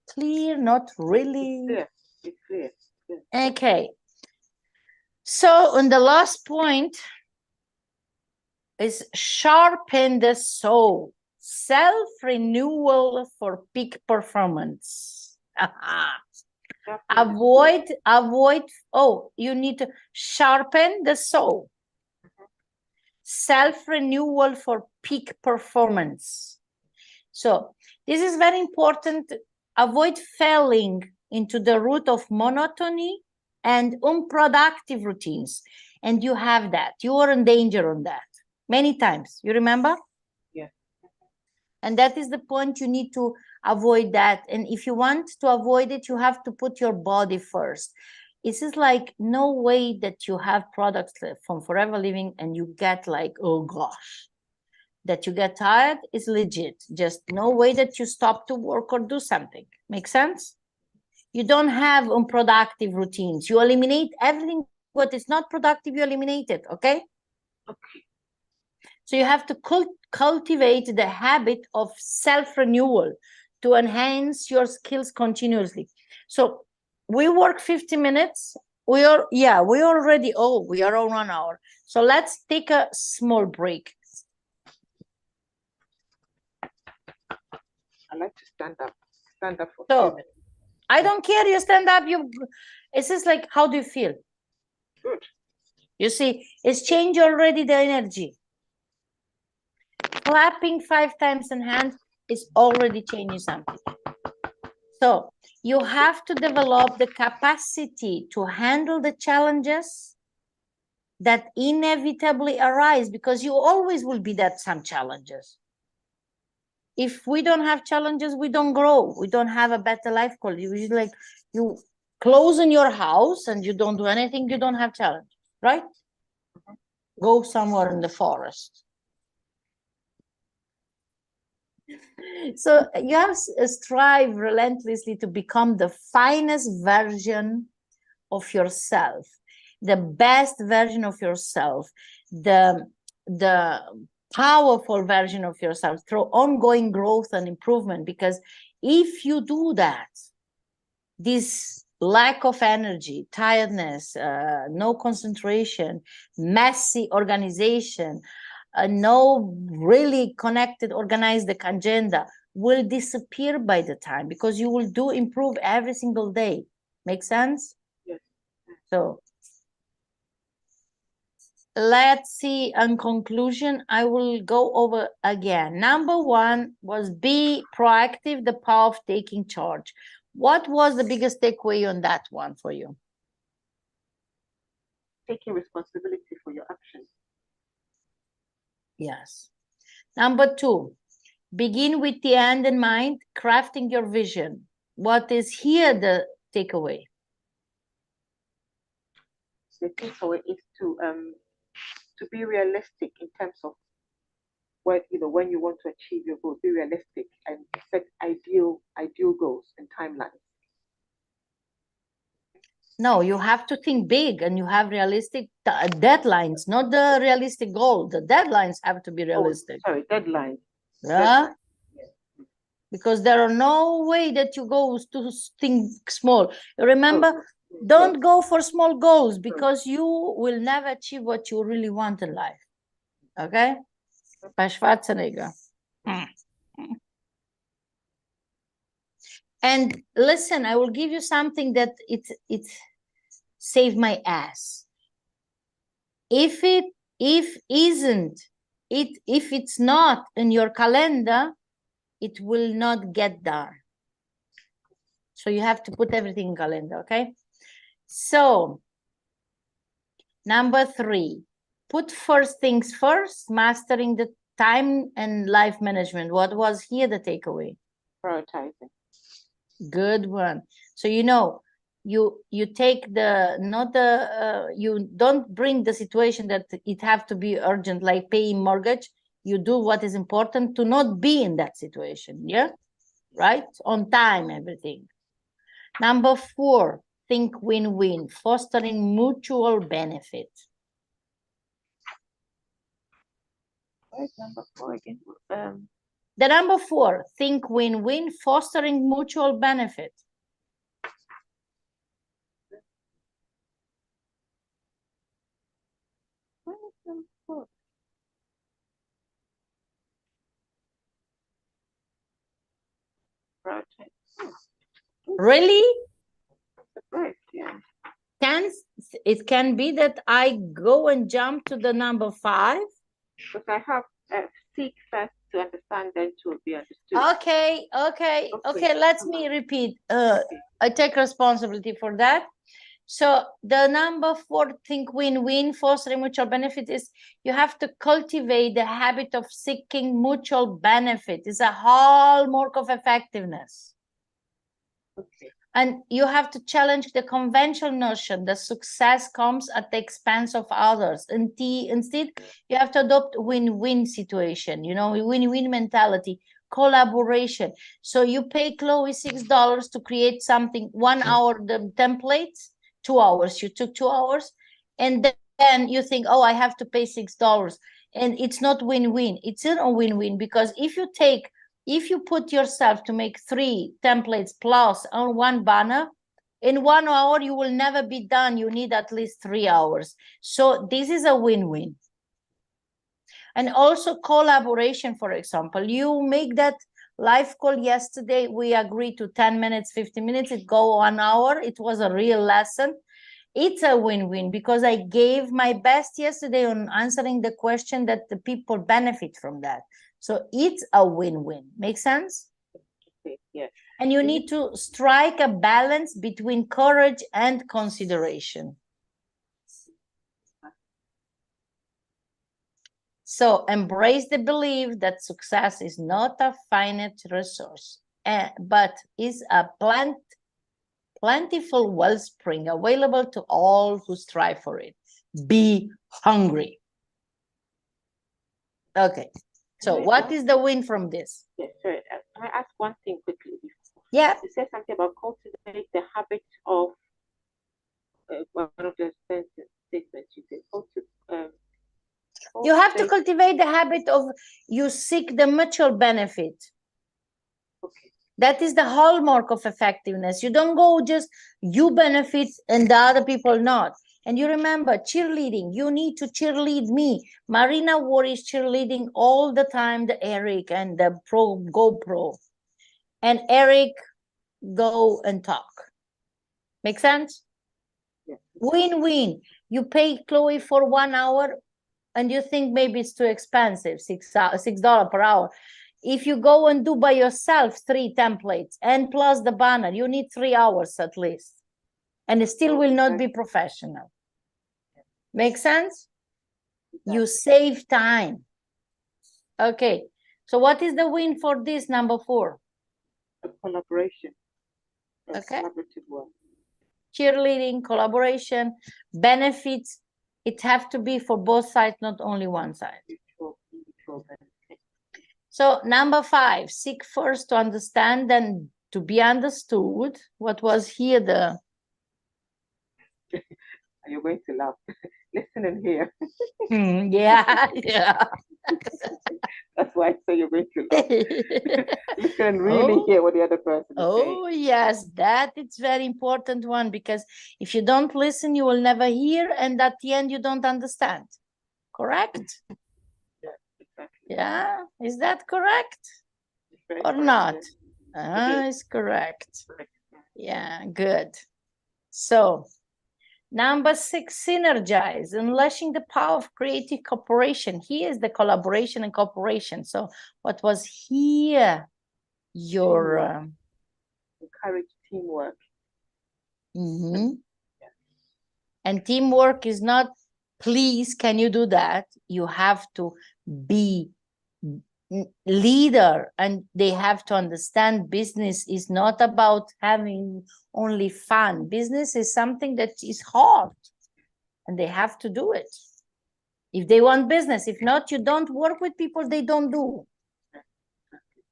clear? Not really? Yes, it's clear. Okay. So on the last point is sharpen the soul. Self-renewal for peak performance. Avoid, you need to sharpen the soul. Self-renewal for peak performance. So this is very important. Avoid falling into the root of monotony and unproductive routines. And you have that. You are in danger on that many times. You remember? Yeah. And that is the point. You need to avoid that. And if you want to avoid it, you have to put your body first. This is like no way that you have products from Forever Living and you get like, oh gosh, that you get tired is legit. Just no way that you stop to work or do something. Make sense? You don't have unproductive routines. You eliminate everything what is not productive, you eliminate it, okay? Okay. So you have to cultivate the habit of self-renewal to enhance your skills continuously. So we work 50 minutes. We are already, we are on 1 hour. So let's take a small break. I like to stand up for So 2 minutes. I don't care, you stand up, it's just like, how do you feel? Good. You see, it's changed already the energy. Clapping 5 times in hand is already changing something. So you have to develop the capacity to handle the challenges that inevitably arise, because you always will be that some challenges. If we don't have challenges, we don't grow. We don't have a better life quality. We like, you close in your house and you don't do anything, you don't have challenge, right? Go somewhere in the forest. So you have to strive relentlessly to become the finest version of yourself, the best version of yourself, the powerful version of yourself through ongoing growth and improvement. Because if you do that, this lack of energy, tiredness, no concentration, messy organization, no really connected, organized agenda will disappear by the time, because you will do improve every single day. Make sense? Yes. So let's see. In conclusion, I will go over again. Number 1 was be proactive, the power of taking charge. What was the biggest takeaway on that one for you? Taking responsibility for your actions. Yes. Number 2, begin with the end in mind, crafting your vision. What is here the takeaway? The takeaway is to be realistic in terms of when you want to achieve your goals. Be realistic and set ideal goals and timelines. No, you have to think big and you have realistic deadlines, not the realistic goal. The deadlines have to be realistic. Oh, sorry, deadlines. Yeah. Because there are no way that you go to think small. Remember, don't go for small goals, because you will never achieve what you really want in life. Okay? By Schwarzenegger. And listen, I will give you something that it saved my ass. If it's not in your calendar, it will not get done. So you have to put everything in calendar, okay? So number 3, put first things first, mastering the time and life management. What was here the takeaway? Prioritizing. Good one. So you take you don't bring the situation that it have to be urgent, like paying mortgage. You do what is important to not be in that situation. Yeah, right? On time, everything. Number 4, think win-win, fostering mutual benefit. Where's number 4 again? The number 4, think win-win, fostering mutual benefit. Really? Right, yeah. It can be that I go and jump to the number 5. Because I have seek first to understand, then to be understood. Okay. Let me repeat. I take responsibility for that. So the number 4 think win-win, fostering mutual benefit is you have to cultivate the habit of seeking mutual benefit. It's a hallmark of effectiveness. Okay. And you have to challenge the conventional notion that success comes at the expense of others. Instead, you have to adopt win-win situation, you know, win-win mentality, collaboration. So you pay Chloe $6 to create something, 1 hour, the templates, 2 hours. You took 2 hours, and then you think, oh, I have to pay $6. And it's not win-win. It's not a win-win, because if you put yourself to make 3 templates plus on 1 banner, in 1 hour, you will never be done. You need at least 3 hours. So this is a win-win. And also collaboration, for example, you make that live call yesterday. We agreed to 10 minutes, 15 minutes, it go 1 hour. It was a real lesson. It's a win-win because I gave my best yesterday on answering the question that the people benefit from that. So it's a win-win. Make sense? Okay, yeah. And you need to strike a balance between courage and consideration. So embrace the belief that success is not a finite resource, but is a plentiful wellspring available to all who strive for it. Be hungry. Okay. So what is the win from this? Yeah, sorry. Can I ask one thing quickly? Yeah. You said something about cultivate the habit of one of the statements you said. You have to cultivate the habit of you seek the mutual benefit. Okay. That is the hallmark of effectiveness. You don't go just you benefit and the other people not. And you remember cheerleading, you need to cheerlead me. Marina Ward is cheerleading all the time, the Eric and the GoPro. And Eric, go and talk. Make sense? Yeah. Win-win. You pay Chloe for 1 hour and you think maybe it's too expensive, $6 per hour. If you go and do by yourself 3 templates and plus the banner, you need 3 hours at least. And it still will not be professional. Make sense? You save time. Okay. So what is the win for this number 4? A collaboration. Okay. Collaborative work. Cheerleading, collaboration, benefits. It have to be for both sides, not only one side. Mutual benefit. So number 5, seek first to understand and to be understood. What was here the... You're going to laugh. Listen and hear. Yeah, yeah. That's why I say you're going to laugh. Listen and really hear what the other person is saying. Oh, yes, that is very important one, because if you don't listen, you will never hear, and at the end, you don't understand. Correct? Yeah, exactly. Yeah, is that correct? Or not? It's correct. Yeah, good. So, number 6, synergize, unleashing the power of creative cooperation. Here is the collaboration and cooperation. So, what was here? Your encourage teamwork. And teamwork is not, please, can you do that? You have to be leader, and they have to understand business is not about having only fun. Business is something that is hard, and they have to do it if they want business. If not, you don't work with people they don't do.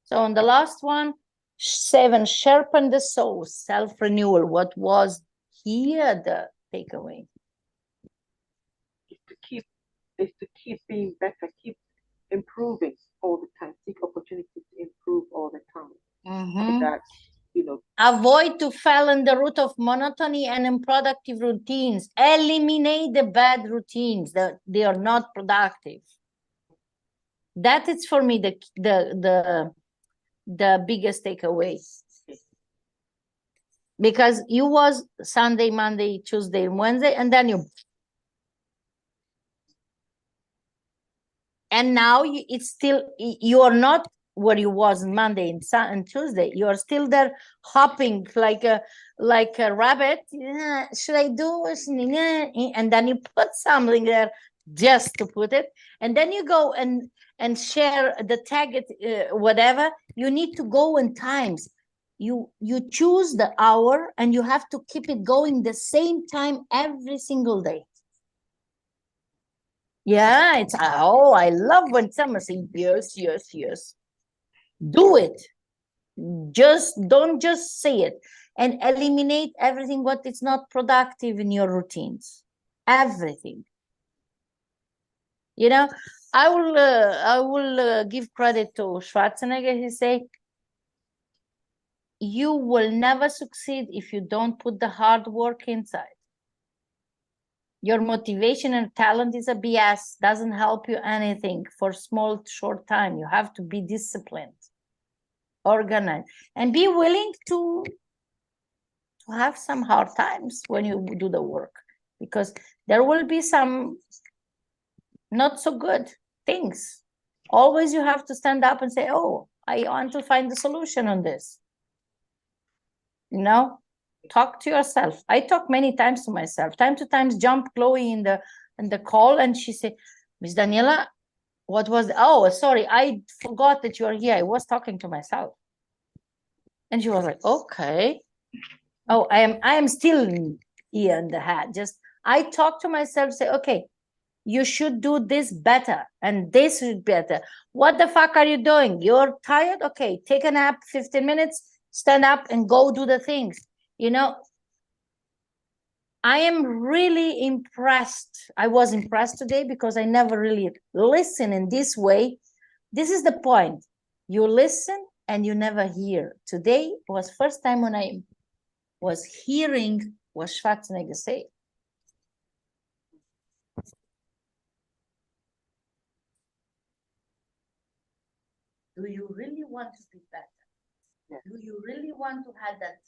So on the last one, 7, sharpen the soul, self-renewal. What was here the takeaway? Is to keep being better, keep improving all the time, seek opportunities to improve all the time. That, avoid to fall in the root of monotony and unproductive routines. Eliminate the bad routines that they are not productive. That is for me the biggest takeaway, because you was Sunday, Monday, Tuesday, Wednesday, and then and now it's still, you are not where you was on Monday and Tuesday. You are still there hopping like a rabbit. Should I do? And then you put something there just to put it, and then you go and share the tag it, whatever. You need to go in times. You choose the hour and you have to keep it going the same time every single day. Yeah, it's, oh, I love when someone says yes, yes, yes. Do it. Don't just say it, and eliminate everything what is not productive in your routines. Everything. You know, I will give credit to Schwarzenegger. He say, you will never succeed if you don't put the hard work inside. Your motivation and talent is a BS, doesn't help you anything for small, short time. You have to be disciplined, organized, and be willing to have some hard times when you do the work, because there will be some not so good things. Always you have to stand up and say, oh, I want to find the solution on this. You know, talk to yourself. I talk many times to myself. Time to time, jump Chloe in the call, and she said, Miss Daniela, what was, oh, sorry, I forgot that you are here. I was talking to myself. And she was like, okay. Oh, I am still here in the head. Just, I talk to myself, say, okay, you should do this better, and this is better. What the fuck are you doing? You're tired? Okay, take a nap, 15 minutes, stand up and go do the things. You know, I am really impressed. I was impressed today because I never really listen in this way. This is the point. You listen and you never hear. Today was first time when I was hearing what Schwarzenegger said. Do you really want to be better? Yeah. Do you really want to have that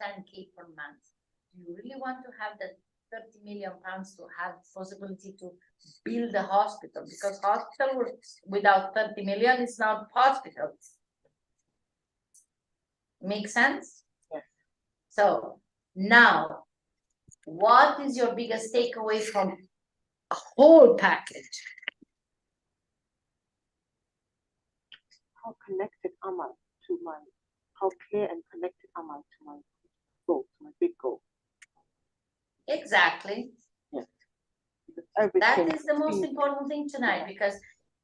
10K per month? Do you really want to have that 30 million pounds to have possibility to build a hospital? Because hospital without 30 million is not hospital. Make sense? Yes. So now, what is your biggest takeaway from a whole package? How connected am I to my, how clear and connected am I to my goal, to my big goal? Exactly. Yes. That is the most important thing tonight, because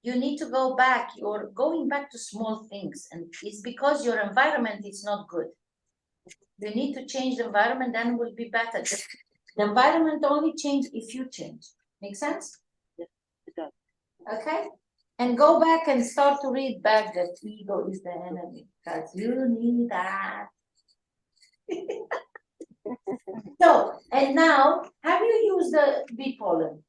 you need to go back. You're going back to small things, and it's because your environment is not good. You need to change the environment, then it will be better. The environment only change if you change. Make sense? Yes, it does. Okay. And go back and start to read back that ego is the enemy, because you need that. So, and now, have you used the bee pollen?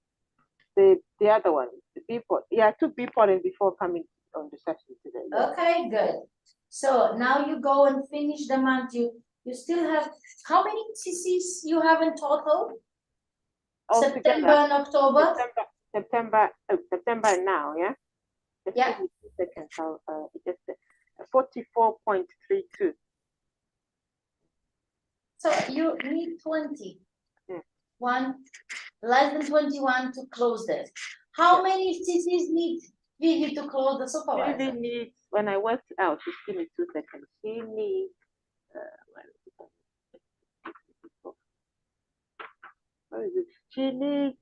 The other one, the bee pollen. Yeah, I took bee pollen before coming on the session today. Yeah. Okay, good. So now you go and finish the month. You still have, how many cc's you have in total? September and October? September and now, yeah? Just yeah. 2 seconds. Just 44.32. So you need 20. One, less than 21 to close this. How many cc's need Vivi to close the supervisor? Vivi needs, when I worked out, just give me 2 seconds. She needs, what is it? She needs,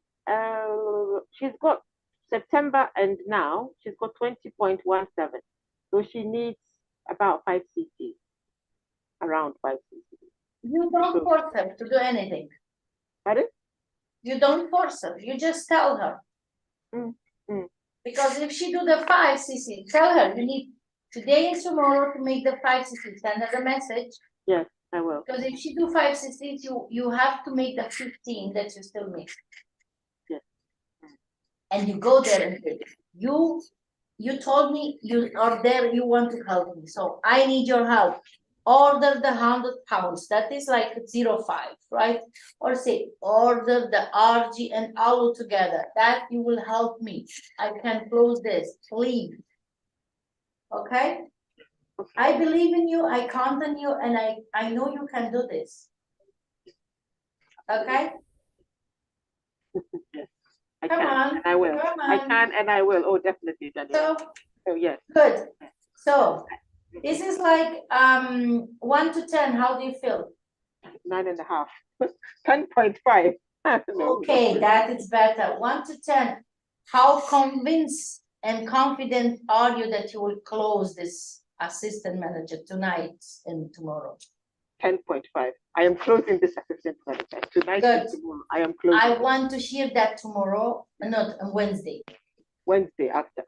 she's got September and now, she's got 20.17. So she needs about 5 cc's, around 5 cc's. You don't force her to do anything. Pardon? You don't force her. You just tell her. Because if she do the 5 cc, tell her you need today and tomorrow to make the 5 cc. Send her a message. Yes, I will. Because if she do 5 cc, you have to make the 15 that you still make. Yes. And you go there and say, you told me you are there, you want to help me. So I need your help. Order the 100 pounds. That is like 0.5, right? Or say, order the RG and Aloe together. That you will help me. I can close this, please. Okay? Okay. I believe in you, I count on you, and I know you can do this. Okay? Yes, I Come can on, and I will. come I on. can and I will. Oh, definitely, Danielle. So, Oh, yes. good. So, this is like 1 to 10. How do you feel? 9.5. 10.5. No. Okay, that is better. 1 to 10. How convinced and confident are you that you will close this assistant manager tonight and tomorrow? 10.5. I am closing this assistant manager tonight Good. and tomorrow. I am closing I want to hear that tomorrow, not on Wednesday. Wednesday after.